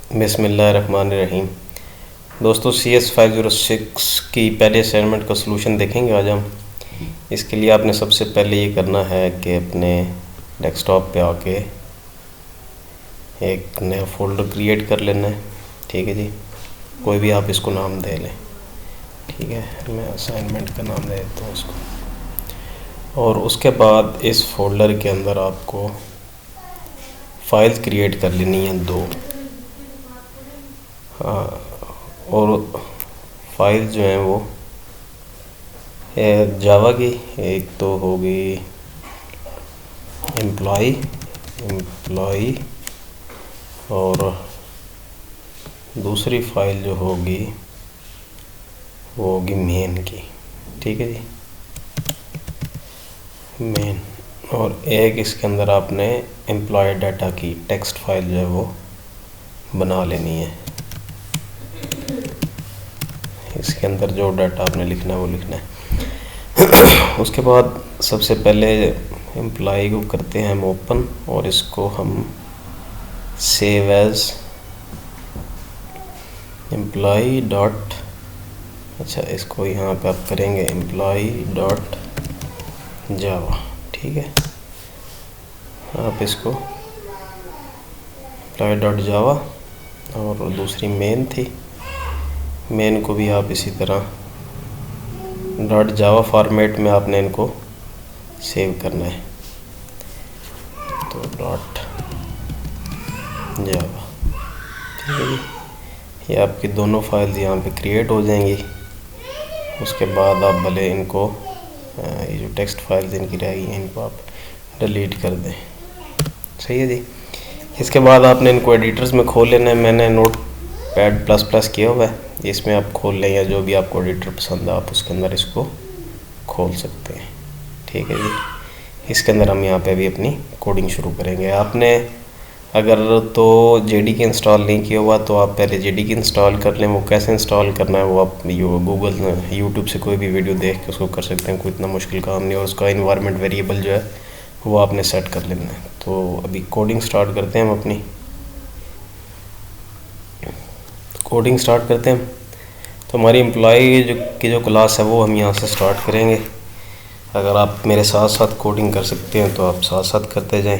बिस्मिल्लाहिर्रहमानिर्रहीम। दोस्तों CS506 की पहले असाइनमेंट का सलूशन देखेंगे आज हम। इसके लिए आपने सबसे पहले ये करना है कि अपने डेस्कटॉप पे आके एक नया फ़ोल्डर क्रिएट कर लेना है। ठीक है जी, कोई भी आप इसको नाम दे लें। ठीक है, मैं असाइनमेंट का नाम दे देता हूँ उसको। और उसके बाद इस फोल्डर के अंदर आपको फ़ाइल क्रिएट कर लेनी है 2। हाँ, और फाइल जो हैं वो जावा की एक तो होगी एम्प्लॉई और दूसरी फाइल जो होगी वो होगी मेन की। ठीक है जी, मेन। और एक इसके अंदर आपने एम्प्लॉय डाटा की टेक्स्ट फाइल जो है वो बना लेनी है। इसके अंदर जो डाटा आपने लिखना है वो लिखना है। उसके बाद सबसे पहले एम्प्लॉय को करते हैं हम ओपन, और इसको हम सेव एज एम्प्लॉय डॉट, अच्छा इसको यहाँ पे आप करेंगे एम्प्लॉय डॉट जावा। ठीक है, आप इसको एम्प्लॉय डॉट जावा, और दूसरी मेन थी, मेन को भी आप इसी तरह डॉट जावा फॉर्मेट में आपने इनको सेव करना है। तो डॉट जावा, ठीक है जी, ये आपकी दोनों फाइल्स यहाँ पे क्रिएट हो जाएंगी। उसके बाद आप भले इनको ये जो टेक्स्ट फाइल्स इनकी रहेगी इनको आप डिलीट कर दें। सही है जी। इसके बाद आपने इनको एडिटर्स में खोल लेना है। मैंने नोटपैड प्लस प्लस किया हुआ है, इसमें आप खोल लें, या जो भी आपको एडिटर पसंद है आप उसके अंदर इसको खोल सकते हैं। ठीक है जी, इसके अंदर हम यहाँ पे भी अपनी कोडिंग शुरू करेंगे। आपने अगर तो JDK इंस्टॉल नहीं किया हुआ तो आप पहले JDK इंस्टॉल कर लें। वो कैसे इंस्टॉल करना है वो आप यूट्यूब से कोई भी वीडियो देख के उसको कर सकते हैं, कोई इतना मुश्किल काम नहीं। और उसका इन्वायरमेंट वेरिएबल जो है वो आपने सेट कर लेना है। तो अभी कोडिंग स्टार्ट करते हैं हम अपनी। कोडिंग स्टार्ट करते हैं तो हमारी एम्प्लॉय की जो क्लास है वो हम यहाँ से स्टार्ट करेंगे। अगर आप मेरे साथ साथ कोडिंग कर सकते हैं तो आप साथ साथ करते जाएं,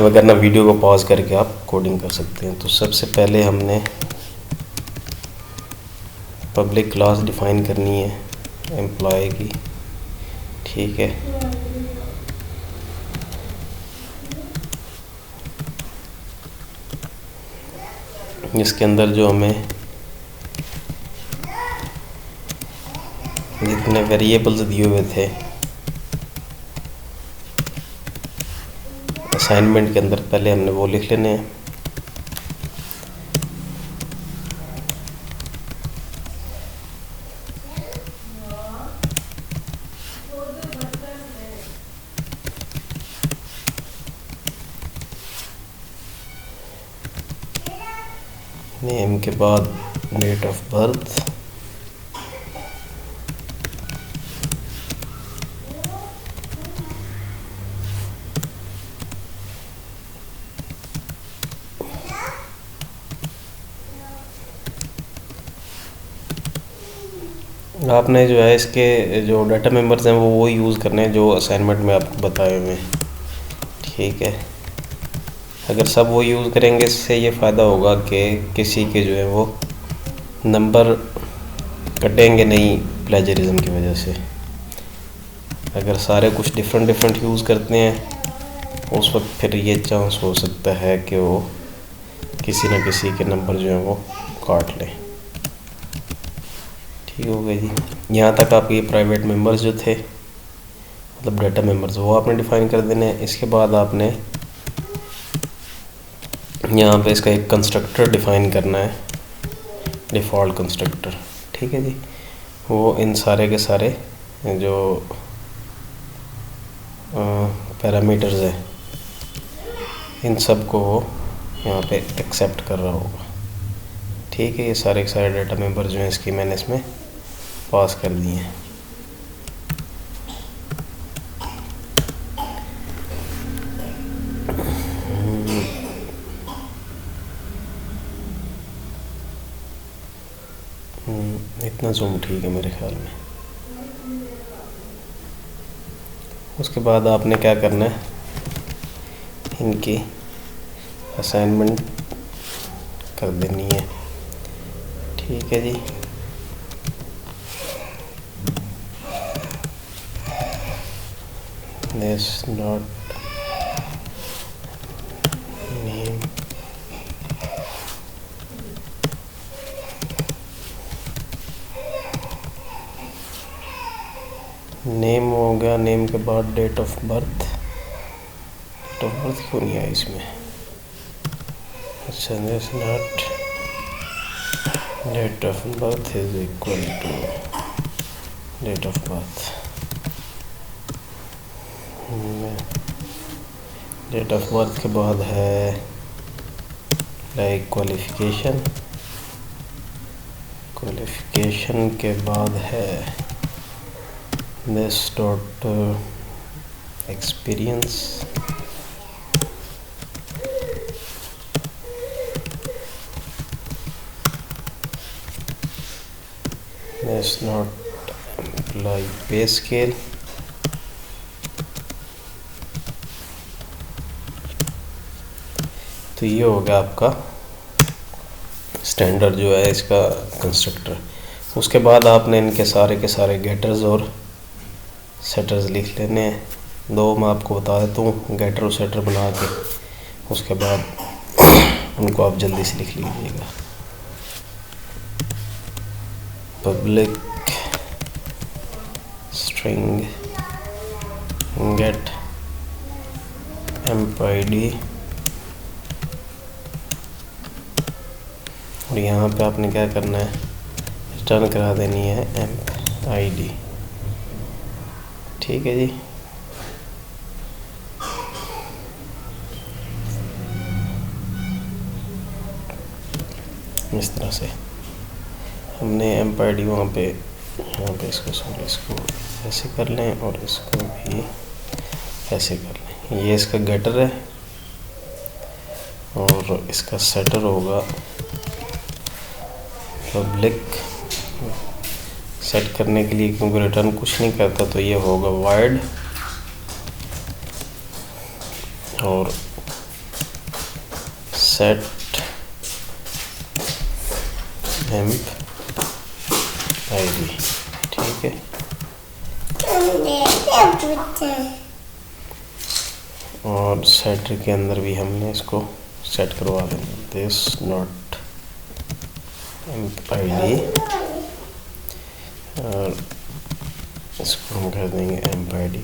वरना वीडियो को पॉज करके आप कोडिंग कर सकते हैं। तो सबसे पहले हमने पब्लिक क्लास डिफ़ाइन करनी है एम्प्लॉय की। ठीक है, इसके अंदर जो हमें जितने वेरिएबल्स दिए हुए थे असाइनमेंट के अंदर पहले हमने वो लिख लेने हैं। नेम के बाद डेट ऑफ बर्थ, आपने जो है इसके जो डाटा मेंबर्स हैं वो यूज़ करने हैं जो असाइनमेंट में आपको बताए हुए हैं। ठीक है, अगर सब वो यूज़ करेंगे इससे ये फ़ायदा होगा कि किसी के जो है वो नंबर कटेंगे नहीं प्लेजरिज्म की वजह से। अगर सारे कुछ डिफरेंट यूज़ करते हैं उस वक्त फिर ये चांस हो सकता है कि वो किसी न किसी के नंबर जो है वो काट लें। ठीक हो गया जी। यहाँ तक आपके प्राइवेट मेंबर्स जो थे मतलब डाटा मेंबर्स वो आपने डिफ़ाइन कर देने हैं। इसके बाद आपने यहाँ पे इसका एक कंस्ट्रक्टर डिफ़ाइन करना है, डिफ़ॉल्ट कंस्ट्रक्टर। ठीक है जी, वो इन सारे के सारे जो पैरामीटर्स हैं इन सब को वो यहाँ पे एक्सेप्ट कर रहा होगा। ठीक है, ये सारे के सारे डाटा मेंबर जो हैं इसकी मैंने इसमें पास कर दिए हैं। इतना जूम ठीक है मेरे ख्याल में। उसके बाद आपने क्या करना है, इनकी असाइनमेंट कर देनी है। ठीक है जी। दिस नॉट नेम नेम हो गया, नेम के बाद date of birth. Date of birth क्यों नहीं है इसमें? अच्छा, this not date of birth is equal to date of birth. Date of birth के बाद है लाइक क्वालिफिकेशन। क्वालिफिकेशन के बाद है this dot experience. This not apply pay scale. तो ये हो गया आपका स्टैंडर्ड जो है इसका कंस्ट्रक्टर। उसके बाद आपने इनके सारे के सारे गेटर्स और सेटर्स लिख लेने हैं। दो मैं आपको बता देता हूँ गेटर और सेटर बना के, उसके बाद उनको आप जल्दी से लिख लीजिएगा। Public string get emp ID, और यहाँ पे आपने क्या करना है, रिटर्न करा देनी है एम्प आईडी। ठीक है जी। इस तरह से हमने एम्प आईडी वहाँ पे, यहाँ पे इसको ऐसे कर लें और इसको भी ऐसे कर लें। ये इसका गेटर है और इसका सेटर होगा पब्लिक। सेट करने के लिए क्योंकि रिटर्न कुछ नहीं करता तो ये होगा वाइड, और सेट एम्प आईडी। ठीक है। और सेटर के अंदर भी हमने इसको सेट करवा देना, दिस नॉट एम्प आईडी, और इसको हम कर देंगे एम्प आईडी।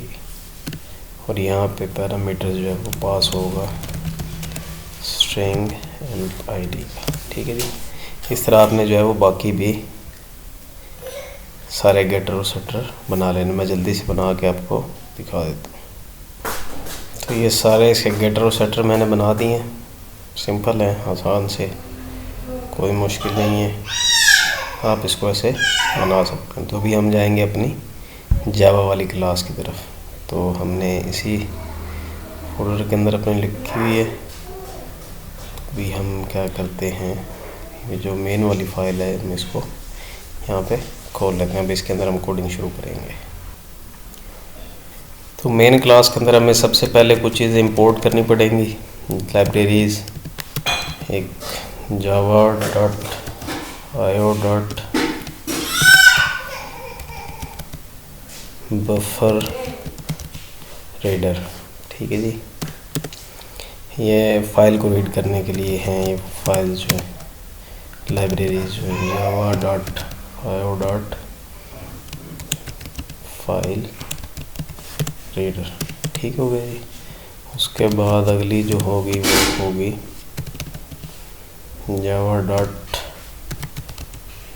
और यहाँ पे पैरामीटर जो है वो पास होगा स्ट्रिंग एम्प आईडी का। ठीक है जी। इस तरह आपने जो है वो बाकी भी सारे गेटर और सेटर बना लेने। मैं जल्दी से बना के आपको दिखा देता हूँ। तो ये सारे इसके गेटर और सेटर मैंने बना दिए हैं। सिंपल है, आसान से, कोई मुश्किल नहीं है, आप इसको ऐसे बना सकते हैं। तो अभी हम जाएंगे अपनी जावा वाली क्लास की तरफ। तो हमने इसी फोल्डर के अंदर अपने लिखी हुई है। अभी हम क्या करते हैं, ये जो मेन वाली फाइल है हम इसको यहाँ पे खोल लेते हैं। अभी इसके अंदर हम कोडिंग शुरू करेंगे। तो मेन क्लास के अंदर हमें सबसे पहले कुछ चीज़ें इंपोर्ट करनी पड़ेंगी। लाइब्रेरीज़, एक जावा डॉट आयो डॉट बफर रीडर। ठीक है जी। ये फाइल को रीड करने के लिए हैं। ये फाइल जो है लाइब्रेरीज जो है जावा डॉट आयो डॉट फाइल रीडर। ठीक हो गया जी। उसके बाद अगली जो होगी वो होगी Java dot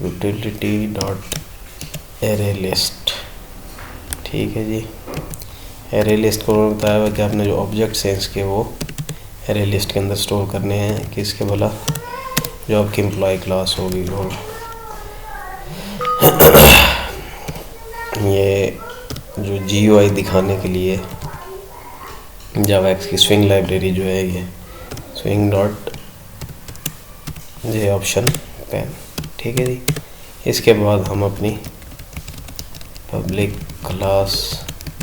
utility dot array list. ठीक है जी। एरे लिस्ट को बताया हुआ कि आपने जो ऑब्जेक्ट्स हैं इसके वो एरे लिस्ट के अंदर स्टोर करने हैं। किसके बोला, जो आपकी एम्प्लॉय क्लास होगी। और ये जो GUI दिखाने के लिए जावा एक्स की स्विंग लाइब्रेरी जो है, ये swing dot J option pen. ठीक है जी। इसके बाद हम अपनी पब्लिक क्लास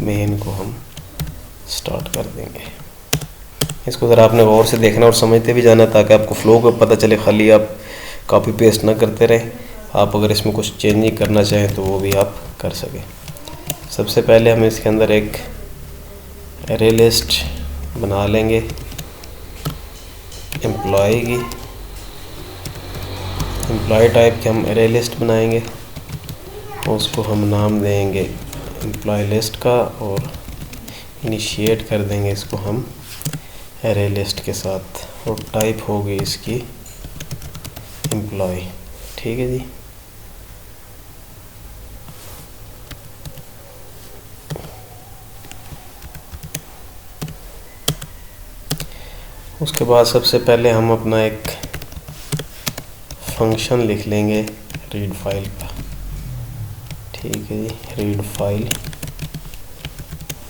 मेन को हम स्टार्ट कर देंगे। इसको ज़रा आपने गौर से देखना और समझते भी जाना ताकि आपको फ़्लो को पता चले, खाली आप कॉपी पेस्ट ना करते रहें। आप अगर इसमें कुछ चेंजिंग करना चाहें तो वो भी आप कर सकें। सबसे पहले हम इसके अंदर एक एरे लिस्ट बना लेंगे एम्प्लॉय की। एम्प्लॉय टाइप के हम एरे लिस्ट बनाएंगे, उसको हम नाम देंगे एम्प्लॉय लिस्ट का और इनिशिएट कर देंगे इसको हम एरे लिस्ट के साथ और टाइप होगी इसकी एम्प्लॉय। ठीक है जी। उसके बाद सबसे पहले हम अपना एक फंक्शन लिख लेंगे रीड फाइल का। ठीक है जी, रीड फाइल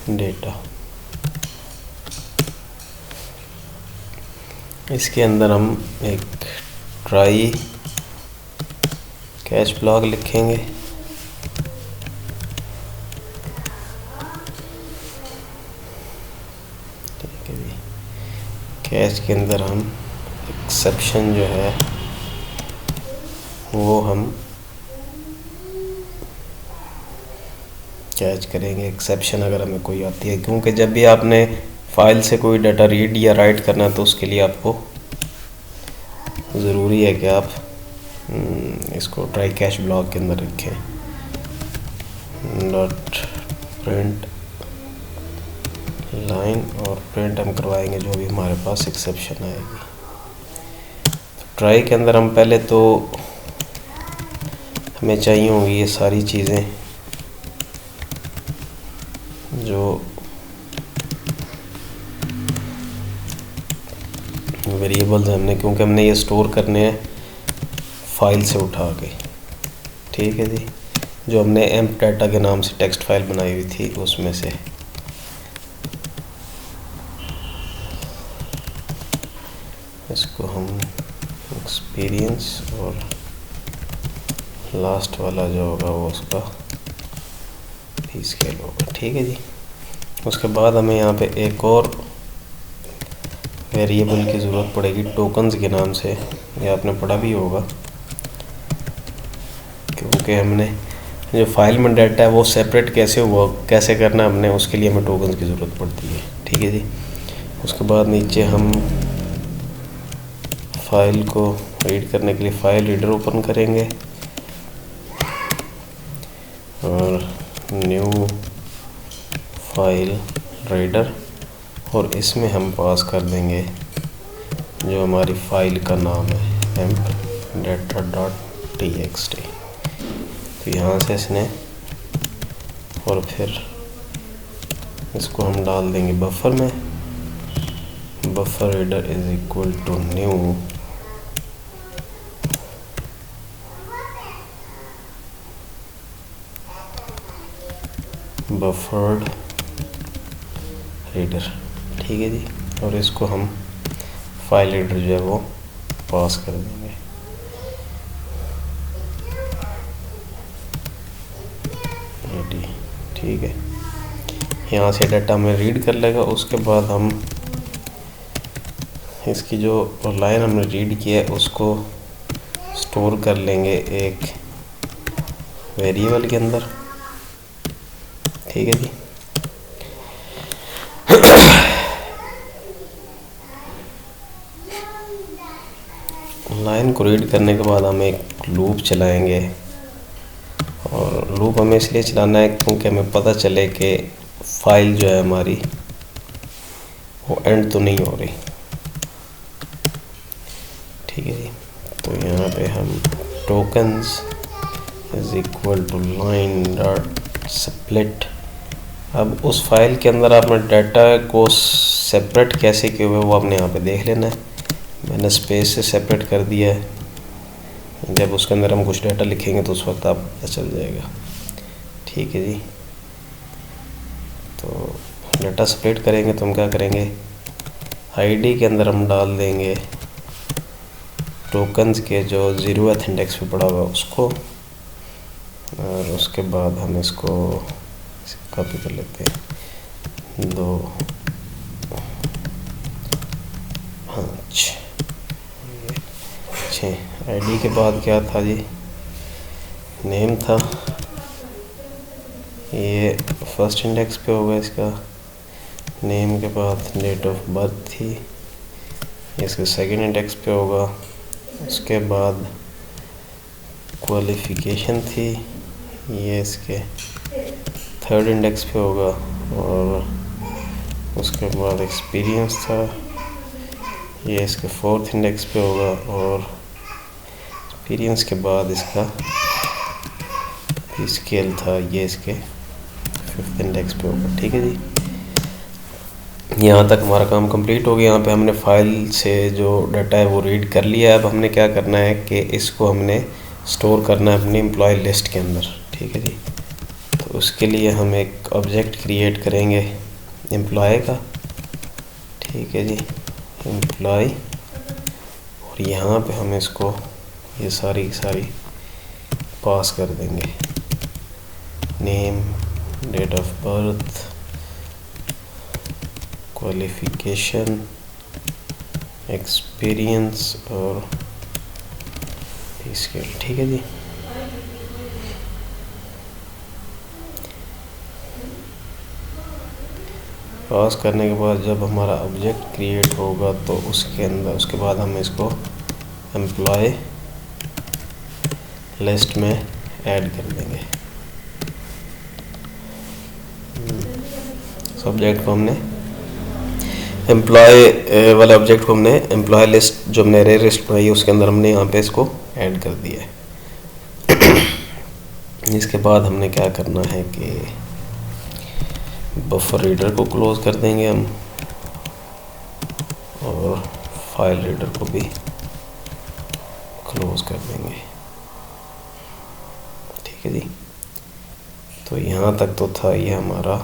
डेटा। इसके अंदर हम एक ट्राई कैच ब्लॉक लिखेंगे। ठीक है जी। कैच के अंदर हम एक्सेप्शन जो है वो हम कैच करेंगे, एक्सेप्शन अगर हमें कोई आती है, क्योंकि जब भी आपने फाइल से कोई डाटा रीड या राइट करना है तो उसके लिए आपको ज़रूरी है कि आप इसको ट्राई कैच ब्लॉक के अंदर रखें। डॉट प्रिंट लाइन और प्रिंट हम करवाएंगे जो भी हमारे पास एक्सेप्शन आएगी। तो ट्राई के अंदर हम पहले तो हमें चाहिए होंगी ये सारी चीज़ें जो वेरिएबल्स हमने, क्योंकि हमने ये स्टोर करने हैं फाइल से उठा के। ठीक है जी, जो हमने एम्प डाटा के नाम से टेक्स्ट फाइल बनाई हुई थी उसमें से। इसको हम एक्सपीरियंस और लास्ट वाला जो होगा वो उसका पी स्केल होगा। ठीक है जी। उसके बाद हमें यहाँ पे एक और वेरिएबल की ज़रूरत पड़ेगी टोकन्स के नाम से। ये आपने पढ़ा भी होगा, क्योंकि हमने जो फाइल में डाटा है वो सेपरेट कैसे करना है हमने, उसके लिए हमें टोकन्स की ज़रूरत पड़ती है। ठीक है जी। उसके बाद नीचे हम फाइल को रीड करने के लिए फाइल रीडर ओपन करेंगे और न्यू फाइल रीडर, और इसमें हम पास कर देंगे जो हमारी फाइल का नाम है एम्प डाटा डॉट txt। तो यहाँ से इसने, और फिर इसको हम डाल देंगे बफर में। Buffer reader is equal to new buffered reader. ठीक है जी। और इसको हम फाइल रीडर जो है वो पास कर देंगे। ठीक है, यहाँ से डाटा हमें रीड कर लेगा। उसके बाद हम इसकी जो लाइन हमने रीड किया है उसको स्टोर कर लेंगे एक वेरिएबल के अंदर। ठीक है जी। लाइन को रीड करने के बाद हम एक लूप चलाएंगे, और लूप हमें इसलिए चलाना है क्योंकि हमें पता चले कि फाइल जो है हमारी वो एंड तो नहीं हो रही। ठीक है जी। तो यहाँ पे हम tokens is equal to line dot split. अब उस फाइल के अंदर आपने डाटा को सेपरेट कैसे किए हुए वो आपने यहाँ पे देख लेना है। मैंने स्पेस से सेपरेट कर दिया है। जब उसके अंदर हम कुछ डाटा लिखेंगे तो उस वक्त आप पता चल जाएगा। ठीक है जी। तो डाटा स्प्लिट करेंगे तो हम क्या करेंगे, आईडी के अंदर हम डाल देंगे टोकन्स के जो 0th इंडेक्स पे पड़ा हुआ उसको, और उसके बाद हम इसको कॉपी कर लेते हैं 2 5 6। आईडी के बाद क्या था जी, नेम था, ये फर्स्ट इंडेक्स पे होगा इसका। नेम के बाद डेट ऑफ बर्थ थी, ये इसके सेकंड इंडेक्स पे होगा। उसके बाद क्वालिफ़िकेशन थी, ये इसके थर्ड इंडेक्स पे होगा। और उसके बाद एक्सपीरियंस था, ये इसके फोर्थ इंडेक्स पे होगा। और एक्सपीरियंस के बाद इसका पी स्केल था, ये इसके फिफ्थ इंडेक्स पे होगा। ठीक है जी, यहाँ तक हमारा काम कंप्लीट हो गया। यहाँ पे हमने फ़ाइल से जो डाटा है वो रीड कर लिया है। अब हमने क्या करना है कि इसको हमने स्टोर करना है अपनी एम्प्लॉय लिस्ट के अंदर। ठीक है जी, तो उसके लिए हम एक ऑब्जेक्ट क्रिएट करेंगे एम्प्लॉय का। ठीक है जी, एम्प्लॉय, और यहाँ पे हम इसको ये सारी पास कर देंगे, name, date of birth, qualification, experience और स्केल। ठीक है जी, पास करने के बाद जब हमारा ऑब्जेक्ट क्रिएट होगा तो उसके अंदर उसके बाद हम इसको एम्प्लॉय लिस्ट में ऐड कर देंगे। सब्जेक्ट को हमने एम्प्लॉय वाले ऑब्जेक्ट को हमने एम्प्लॉय लिस्ट जो हमने अरे लिस्ट बनाई है उसके अंदर हमने यहाँ पे इसको ऐड कर दिया है। इसके बाद हमने क्या करना है कि बफर रीडर को क्लोज कर देंगे हम, और फाइल रीडर को भी क्लोज कर देंगे। ठीक है जी, तो यहाँ तक तो था ये हमारा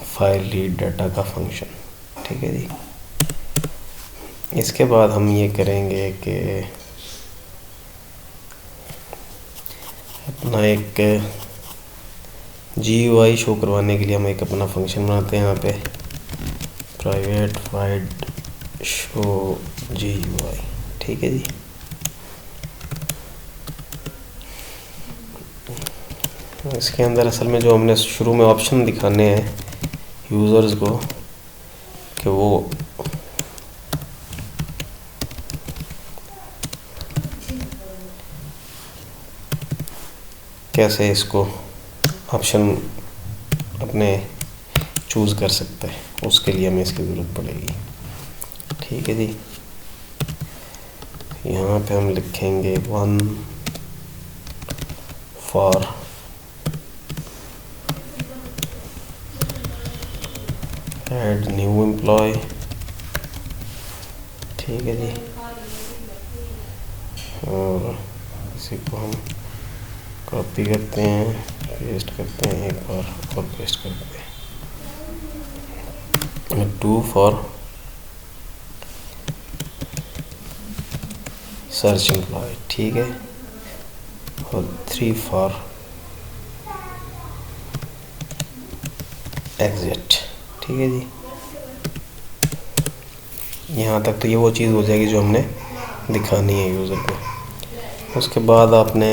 फाइल रीड डाटा का फंक्शन। ठीक है जी, इसके बाद हम ये करेंगे कि अपना एक GUI शो करवाने के लिए हम एक अपना फंक्शन बनाते हैं यहाँ पे, प्राइवेट वाइड शो GUI। ठीक है जी, इसके अंदर असल में जो हमने शुरू में ऑप्शन दिखाने हैं यूज़र्स को कि वो कैसे इसको ऑप्शन अपने चूज़ कर सकते हैं, उसके लिए हमें इसकी ज़रूरत पड़ेगी। ठीक है जी, यहाँ पे हम लिखेंगे 1 फॉर ऐड न्यू एम्प्लॉय। ठीक है जी, और इसी को हम कॉपी करते हैं, पेस्ट करते हैं, एक बार और पेस्ट करते हैं। 2 फॉर सर्च एम्प्लॉय। ठीक है, और 3 फॉर एग्जिट। ठीक है जी, यहाँ तक तो ये वो चीज़ हो जाएगी जो हमने दिखानी है यूज़र को। उसके बाद आपने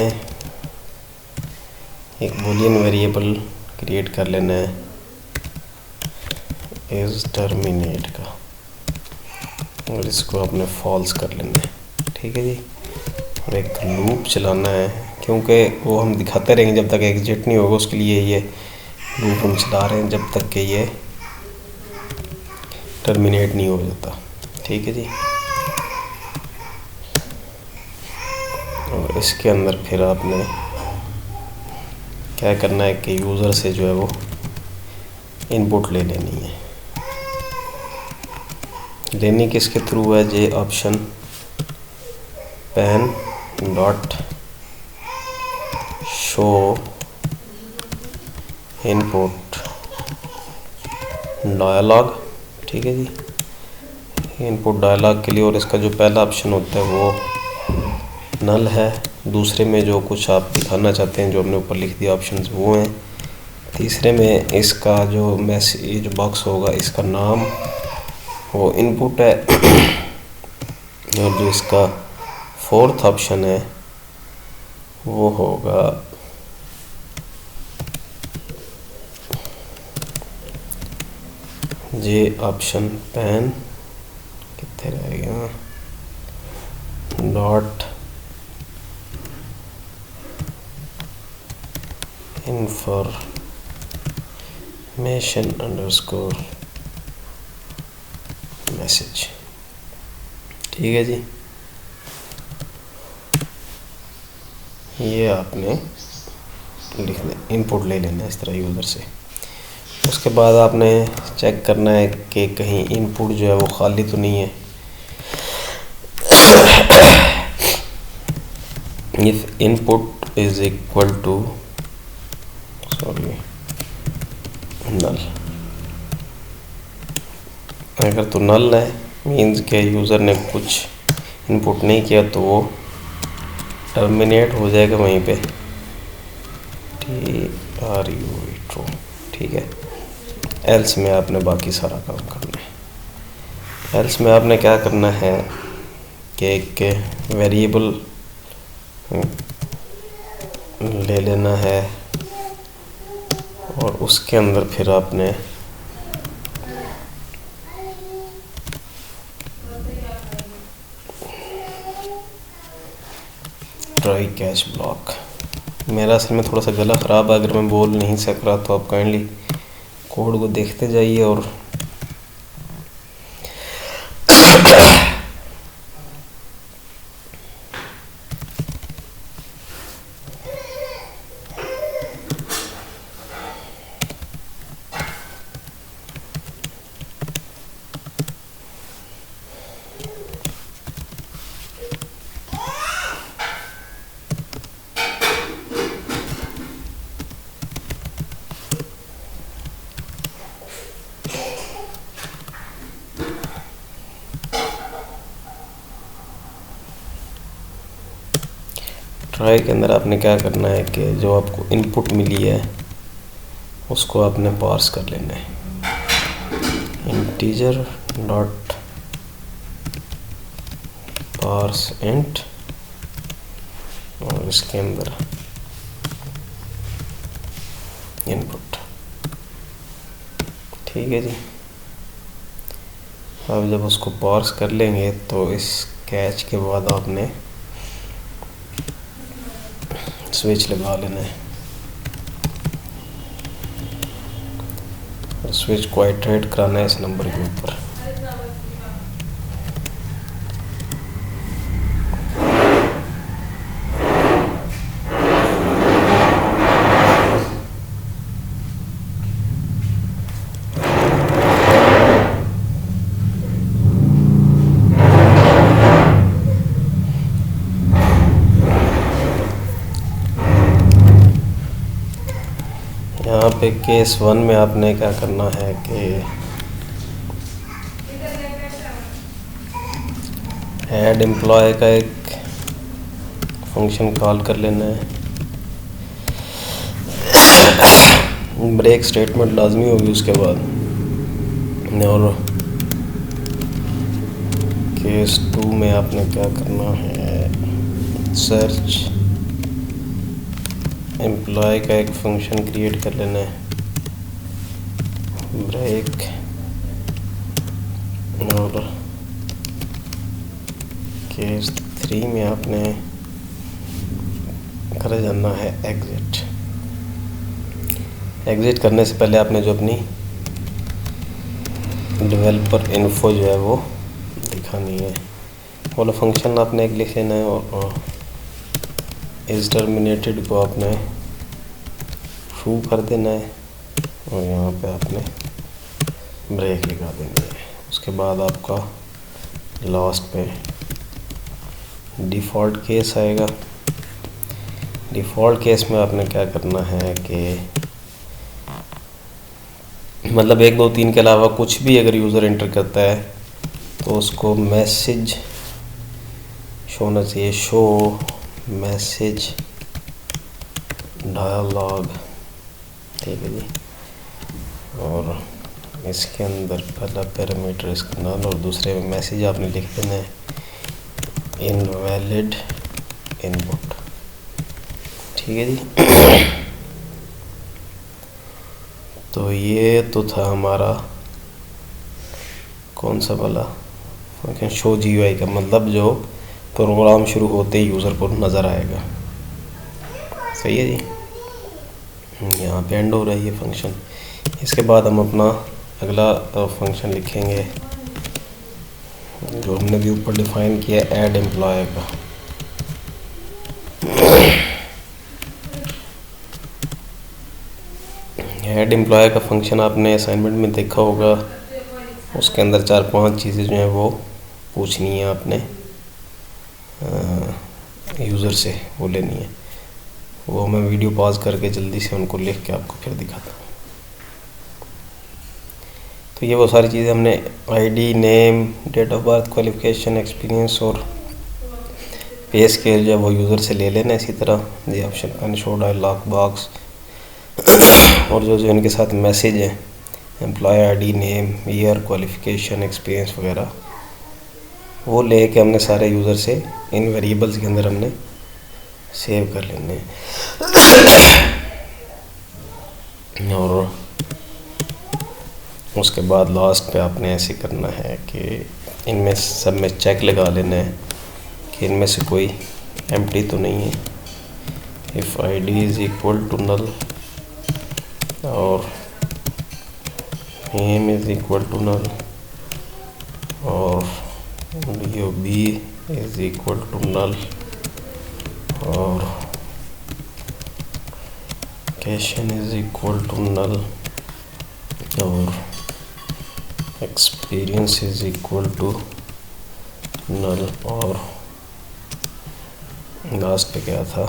एक बूलियन वेरिएबल क्रिएट कर लेना है इज़ टर्मिनेट का, और इसको आपने फॉल्स कर लेना है। ठीक है जी, और एक लूप चलाना है, क्योंकि वो हम दिखाते रहेंगे जब तक एग्जिट नहीं होगा, उसके लिए ये लूप हम चला रहे हैं जब तक कि ये टर्मिनेट नहीं हो जाता। ठीक है जी, और इसके अंदर फिर आपने क्या करना है कि यूज़र से जो है वो इनपुट ले लेनी है। लेनी किसके थ्रू है, J option pane dot show input dialog. ठीक है जी, इनपुट डायलॉग के लिए, और इसका जो पहला ऑप्शन होता है वो नल है, दूसरे में जो कुछ आप दिखाना चाहते हैं, जो हमने ऊपर लिख दिया ऑप्शंस, वो हैं। तीसरे में इसका जो मैसेज बॉक्स होगा, इसका नाम वो इनपुट है। और जो इसका फोर्थ ऑप्शन है वो होगा जे ऑप्शन पैन कितने रह गया डॉट इंफॉर्मेशन अंडरस्कोर मैसेज। ठीक है जी, ये आपने लिख दें, इनपुट ले लेना इस तरह यूज़र से। उसके बाद आपने चेक करना है कि कहीं इनपुट जो है वो खाली तो नहीं है। If input is equal to null, अगर तो नल है मीन्स के यूज़र ने कुछ इनपुट नहीं किया तो वो टर्मिनेट हो जाएगा वहीं पे। ट्रू, ठीक है। एल्स में आपने बाकी सारा काम करना है। एल्स में आपने क्या करना है कि एक वेरिएबल ले लेना है और उसके अंदर फिर आपने ट्राई कैच ब्लॉक। मेरा असल में थोड़ा सा गला ख़राब है, अगर मैं बोल नहीं सक रहा तो आप काइंडली कोड को देखते जाइए और ट्राई के अंदर आपने क्या करना है कि जो आपको इनपुट मिली है उसको आपने पार्स कर लेना है। इंटीजर डॉट पार्स इंट और इसके अंदर इनपुट। ठीक है जी, अब जब उसको पार्स कर लेंगे तो इस कैच के बाद आपने स्विच लगा लेना है। स्विच को आइटरेट कराना है इस नंबर के ऊपर। यहाँ पे केस 1 में आपने क्या करना है कि ऐड एम्प्लॉय का एक फंक्शन कॉल कर लेना है। ब्रेक स्टेटमेंट लाजमी होगी उसके बाद। और केस 2 में आपने क्या करना है, सर्च एम्प्लॉय का एक फंक्शन क्रिएट कर लेना है, ब्रेक। और केस 3 में आपने कर जाना है एग्जिट। एग्जिट करने से पहले आपने जो अपनी डेवलपर इन्फो जो है वो दिखानी है। वो फंक्शन आपने एक लिख लेना है और इज टर्मिनेटेड को आपने ट्रू कर देना है और यहाँ पे आपने ब्रेक लगा देनी है। उसके बाद आपका लास्ट पे डिफ़ॉल्ट केस आएगा। डिफ़ॉल्ट केस में आपने क्या करना है कि मतलब 1 2 3 के अलावा कुछ भी अगर यूज़र एंटर करता है तो उसको मैसेज शो होना चाहिए, शो मैसेज डायलॉग, ठीक है जी। और इसके अंदर पहला पैरामीटर इसका नल और दूसरे में मैसेज आपने लिख देना है इनवैलिड इनपुट, ठीक है जी। तो ये तो था हमारा कौन सा वाला फंक्शन, शो GUI का, मतलब जो प्रोग्राम शुरू होते ही यूज़र को नज़र आएगा, सही है जी। यहाँ पे एंड हो रहा है ये फंक्शन। इसके बाद हम अपना अगला फंक्शन लिखेंगे जो हमने भी ऊपर डिफाइन किया, ऐड एम्प्लॉय का। ऐड एम्प्लॉय का फंक्शन आपने असाइनमेंट में देखा होगा, उसके अंदर 4-5 चीज़ें जो हैं वो पूछनी है आपने यूज़र से, वो लेनी है। वो मैं वीडियो पॉज करके जल्दी से उनको लिख के आपको फिर दिखाता हूँ। तो ये वो सारी चीज़ें हमने ID, name, date of birth, qualification, experience और पे स्केल जो है वो यूज़र से ले लेना। इसी तरह ये option pane, show dialog box और जो इनके साथ मैसेज है, employ ID, name, year, qualification, experience वगैरह, वो ले के हमने सारे यूज़र से इन वेरिएबल्स के अंदर हमने सेव कर लेने और उसके बाद लास्ट पे आपने ऐसे करना है कि इनमें सब में चेक लगा लेना है कि इनमें से कोई एम्प्टी तो नहीं है। If ID is equal to null और name is equal to null और DOB is equal to null और location is equal to null और experience is equal to null और लास्ट पे क्या था,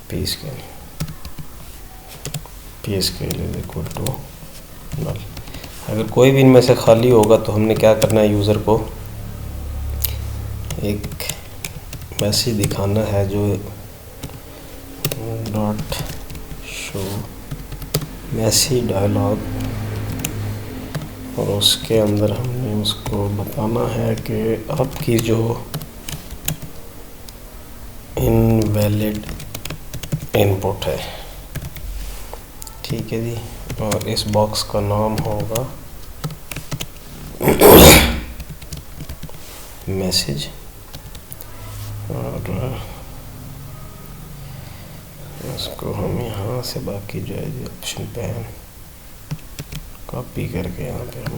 pay scale is equal to null. अगर कोई भी इनमें से खाली होगा तो हमने क्या करना है, यूज़र को एक मैसेज दिखाना है जो डॉट शो मैसेज डायलॉग, और उसके अंदर हमने उसको बताना है कि आपकी जो इनवैलिड इनपुट है, ठीक है जी। और इस बॉक्स का नाम होगा मैसेज और इसको हम यहाँ से बाकी जो है ऑप्शन पेन कॉपी करके यहाँ पे हम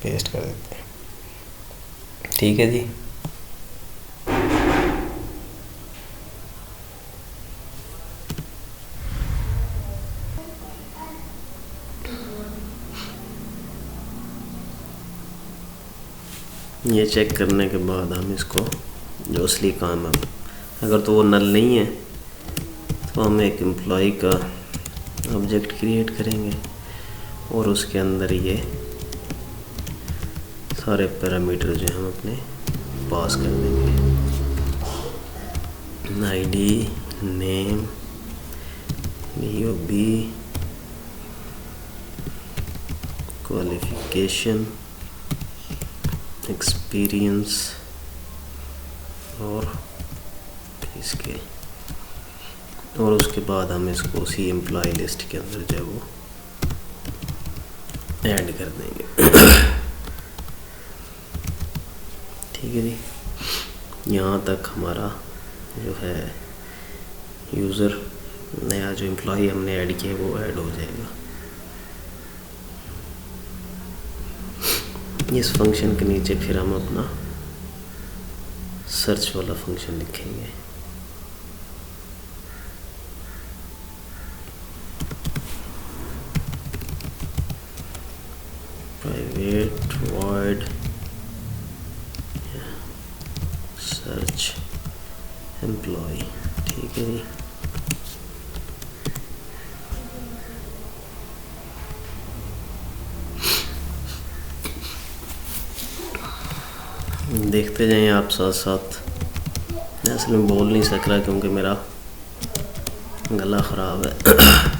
पेस्ट कर देते हैं, ठीक है जी। ये चेक करने के बाद हम इसको जो असली काम है, अगर तो वो नल नहीं है तो हम एक एम्प्लॉय का ऑब्जेक्ट क्रिएट करेंगे और उसके अंदर ये सारे पैरामीटर जो हम अपने पास कर देंगे, ID, name, DOB, qualification, experience और इसके, और उसके बाद हम इसको उसी एम्प्लॉय लिस्ट के अंदर जो है वो ऐड कर देंगे, ठीक है जी। यहाँ तक हमारा जो है यूज़र नया जो एम्प्लॉय हमने ऐड किया वो ऐड हो जाएगा। इस फंक्शन के नीचे फिर हम अपना सर्च वाला फंक्शन लिखेंगे। प्राइवेट वॉइड सर्च एम्प्लॉय, ठीक है जी। देखते जाएं आप साथ साथ। मैं असल में बोल नहीं सक रहा क्योंकि मेरा गला ख़राब है।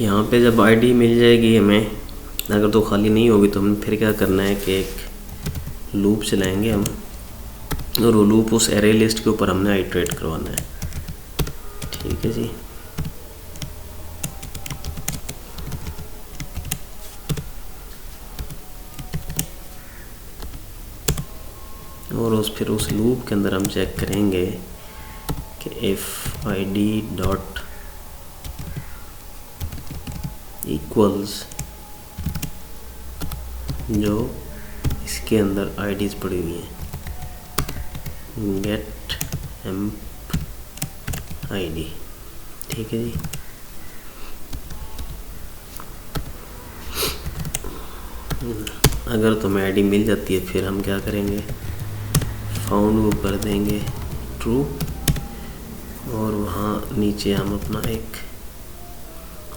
यहाँ पे जब आईडी मिल जाएगी हमें, अगर तो खाली नहीं होगी तो हमें फिर क्या करना है कि एक लूप चलाएंगे हम, और वो लूप उस एरे लिस्ट के ऊपर हमने आइटरेट करवाना है। ठीक है जी। और फिर उस लूप के अंदर हम चेक करेंगे कि इफ़ आईडी डॉट इक्वल्स, जो इसके अंदर आईडीज़ पड़ी हुई हैं, गेट एम्प आईडी। ठीक है जी। अगर तो हमें आईडी मिल जाती है फिर हम क्या करेंगे, फाउंड वो कर देंगे ट्रू, और वहाँ नीचे हम अपना एक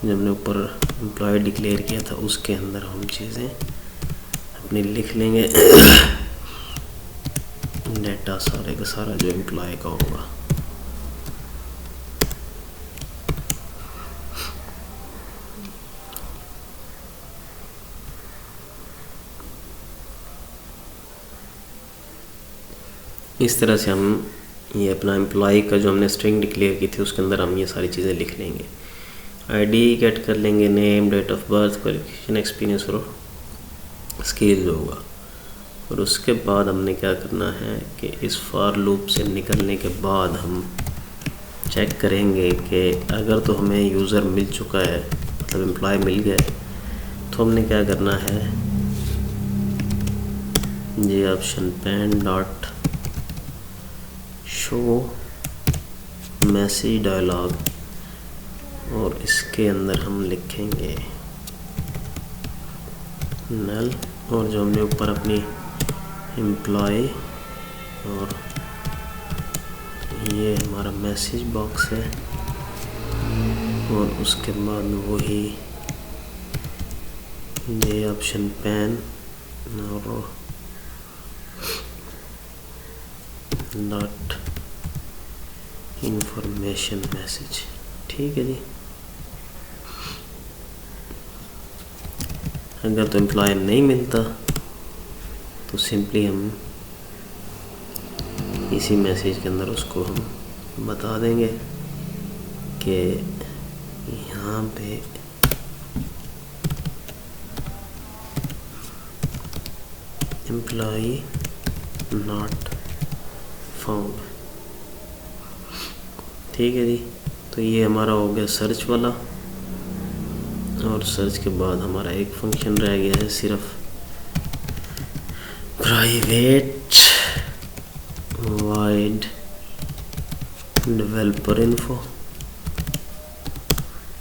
जो हमने ऊपर एम्प्लॉय डिक्लेयर किया था उसके अंदर हम चीज़ें अपनी लिख लेंगे। डेटा सारे का सारा जो एम्प्लॉय का होगा। इस तरह से हम ये अपना एम्प्लॉय का जो हमने स्ट्रिंग डिक्लेयर की थी उसके अंदर हम ये सारी चीज़ें लिख लेंगे। आईडी गेट कर लेंगे, name, date of birth, qualification, experience और स्किल होगा। और उसके बाद हमने क्या करना है कि इस फॉर लूप से निकलने के बाद हम चेक करेंगे कि अगर तो हमें यूज़र मिल चुका है, मतलब एम्प्लॉय मिल गया है, तो हमने क्या करना है, ये option pane dot show message dialogue, और इसके अंदर हम लिखेंगे नल, और जो हमने ऊपर अपनी एम्प्लॉय और ये हमारा मैसेज बॉक्स है, और उसके बाद वही ये ऑप्शन पैन और डॉट इंफॉर्मेशन मैसेज। ठीक है जी। अगर तो एम्प्लॉय नहीं मिलता तो सिंपली हम इसी मैसेज के अंदर उसको हम बता देंगे कि यहाँ पे एम्प्लॉय नॉट फाउंड। ठीक है जी। तो ये हमारा हो गया सर्च वाला, और सर्च के बाद हमारा एक फंक्शन रह गया है सिर्फ, प्राइवेट वाइड डेवलपर इन्फो।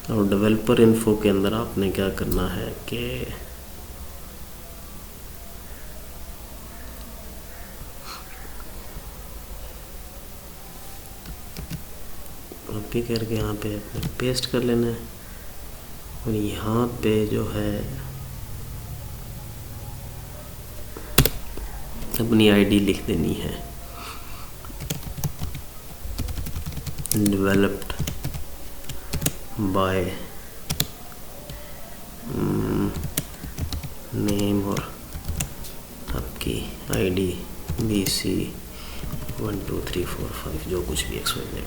और डेवलपर इन्फो के अंदर आपने क्या करना है कि कॉपी करके यहाँ पे अपने पेस्ट कर लेना है और यहाँ पे जो है अपनी आईडी लिख देनी है, डेवलप्ड बाय नेम और आपकी आईडी BC 1 2 3 4 5 जो कुछ भी XYZ।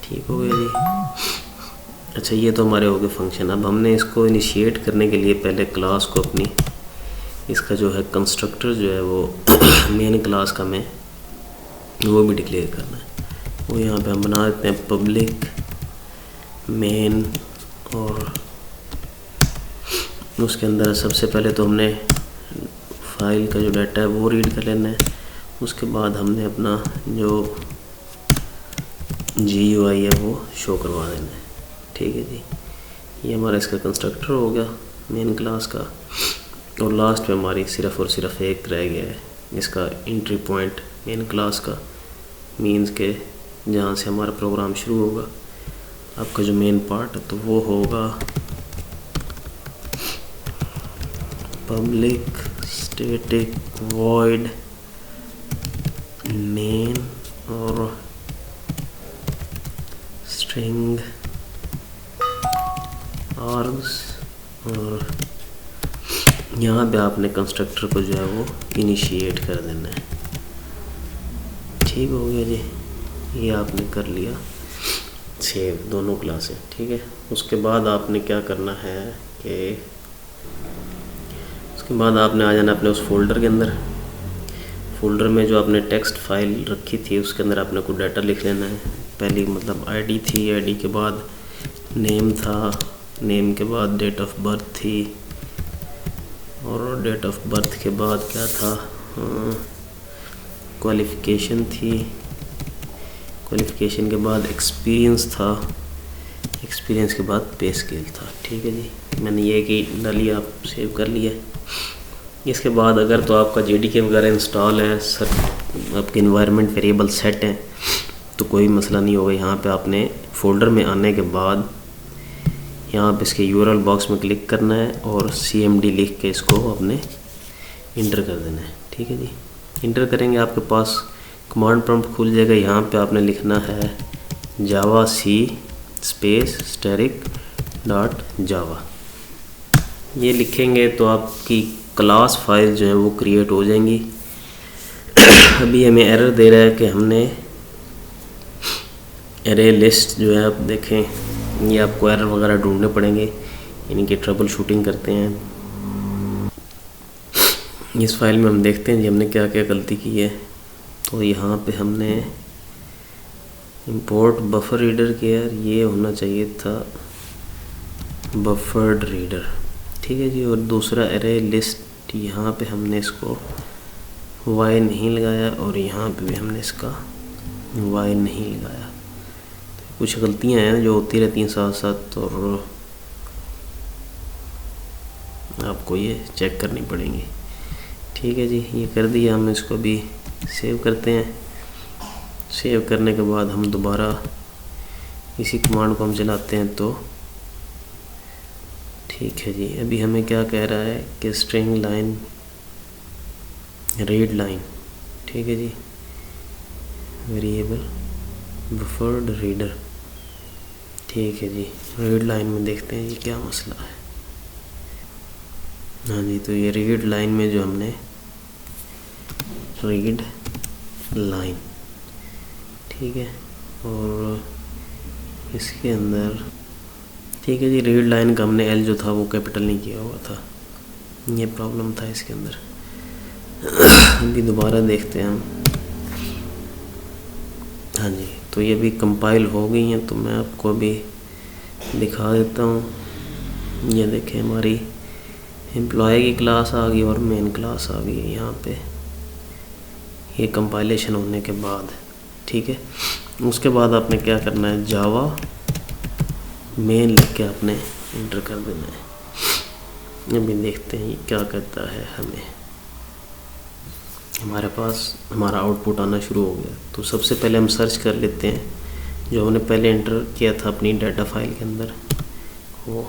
ठीक हो गया जी। अच्छा, ये तो हमारे हो गए फंक्शन। अब हमने इसको इनिशिएट करने के लिए पहले क्लास को अपनी इसका जो है कंस्ट्रक्टर जो है वो मेन क्लास का में वो भी डिक्लेयर करना है। वो यहाँ पे हम बना देते हैं पब्लिक मेन, और उसके अंदर सबसे पहले तो हमने फाइल का जो डाटा है वो रीड कर लेना है। उसके बाद हमने अपना जो GUI है वो शो करवा देना है। ठीक है जी, ये हमारा इसका कंस्ट्रक्टर हो गया मेन क्लास का। और लास्ट में हमारी सिर्फ और सिर्फ एक रह गया है इसका एंट्री पॉइंट मेन क्लास का, मीन्स के जहाँ से हमारा प्रोग्राम शुरू होगा। आपका जो मेन पार्ट है तो वो होगा पब्लिक स्टैटिक वॉइड मेन और स्ट्रिंग आर्ग्स, और यहाँ पे आपने कंस्ट्रक्टर को जो है वो इनिशिएट कर देना है। ठीक हो गया जी, ये आपने कर लिया सेव दोनों क्लासें। ठीक है, उसके बाद आपने क्या करना है कि उसके बाद आपने आ जाना अपने उस फोल्डर के अंदर। फोल्डर में जो आपने टेक्स्ट फाइल रखी थी उसके अंदर आपने कोई डाटा लिख लेना है। पहली मतलब आईडी थी, आईडी के बाद नेम था, नेम के बाद डेट ऑफ बर्थ थी, और डेट ऑफ बर्थ के बाद क्या था, क्वालिफ़िकेशन थी, क्वालिफ़िकेशन के बाद एक्सपीरियंस था, एक्सपीरियंस के बाद पे स्केल था। ठीक है जी, मैंने ये कि डाली आप सेव कर लिया। इसके बाद अगर तो आपका JDK वगैरह इंस्टॉल है, सर आपके इन्वायरमेंट वेरिएबल सेट हैं, तो कोई मसला नहीं होगा। यहाँ पे आपने फ़ोल्डर में आने के बाद यहाँ पे इसके URL बॉक्स में क्लिक करना है और CMD लिख के इसको अपने इंटर कर देना है। ठीक है जी, इंटर करेंगे आपके पास कमांड प्रॉम्प्ट खुल जाएगा। यहाँ पे आपने लिखना है जावा C स्पेस स्टैटिक डॉट जावा। ये लिखेंगे तो आपकी क्लास फाइल जो है वो क्रिएट हो जाएंगी। अभी हमें एरर दे रहा है कि हमने एरे लिस्ट जो है, आप देखें ये आपको एरर वगैरह ढूंढने पड़ेंगे, यानी कि ट्रबल शूटिंग करते हैं। इस फाइल में हम देखते हैं जी हमने क्या क्या गलती की है। तो यहाँ पे हमने इंपोर्ट बफर रीडर किया, ये होना चाहिए था बफर्ड रीडर। ठीक है जी, और दूसरा एरे लिस्ट, यहाँ पे हमने इसको वाई नहीं लगाया और यहाँ पे भी हमने इसका वाई नहीं लगाया। तो कुछ गलतियाँ हैं जो होती रहती हैं साथ साथ, और आपको ये चेक करनी पड़ेंगी। ठीक है जी, ये कर दिया, हम इसको भी सेव करते हैं। सेव करने के बाद हम दोबारा इसी कमांड को हम चलाते हैं तो ठीक है जी। अभी हमें क्या कह रहा है कि स्ट्रिंग लाइन रीड लाइन। ठीक है जी, वेरिएबल बफर्ड रीडर। ठीक है जी, रीड लाइन में देखते हैं ये क्या मसला है। हाँ जी, तो ये रीड लाइन में जो हमने रीड लाइन, ठीक है, और इसके अंदर ठीक है जी, रीड लाइन का हमने एल जो था वो कैपिटल नहीं किया हुआ था, ये प्रॉब्लम था इसके अंदर। अभी दोबारा देखते हैं हम। हाँ जी, तो ये भी कंपाइल हो गई हैं, तो मैं आपको अभी दिखा देता हूँ। ये देखें, हमारी एम्प्लॉय की क्लास आ गई और मेन क्लास आ गई है यहाँ पे, ये कंपाइलेशन होने के बाद। ठीक है, उसके बाद आपने क्या करना है, जावा मेन लिख के आपने इंटर कर देना है। अभी देखते हैं ये क्या कहता है हमें। हमारे पास हमारा आउटपुट आना शुरू हो गया। तो सबसे पहले हम सर्च कर लेते हैं जो हमने पहले एंटर किया था अपनी डाटा फाइल के अंदर, वो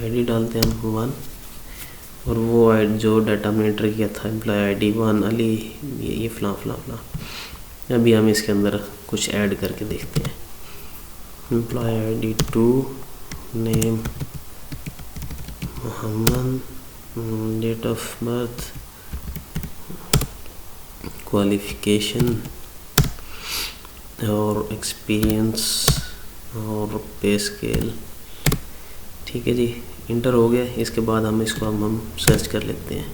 आईडी डालते हैं हम 1, और वो जो डाटा हमने एंटर किया था एम्प्लॉय आईडी 1 अली, ये फलां फलां फलां। अभी हम इसके अंदर कुछ ऐड करके देखते हैं। Employ ID 2, name Mohammed, date of birth, qualification और एक्सपीरियंस और पे स्केल। ठीक है जी, इंटर हो गया। इसके बाद हम इसको हम सर्च कर लेते हैं।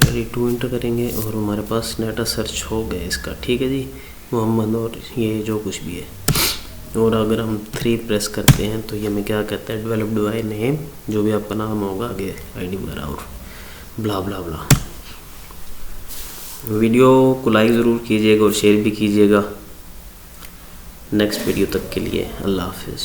आईडी 2 इंटर करेंगे और हमारे पास डाटा सर्च हो गया इसका। ठीक है जी, मोहम्मद और ये जो कुछ भी है। और अगर हम 3 प्रेस करते हैं तो ये हमें क्या कहता है, डेवलप्ड बाय नेम, जो भी आपका नाम होगा आगे आईडी वगैरह और ब्ला ब्ला ब्ला। वीडियो को लाइक ज़रूर कीजिएगा और शेयर भी कीजिएगा। नेक्स्ट वीडियो तक के लिए अल्लाह हाफिज़।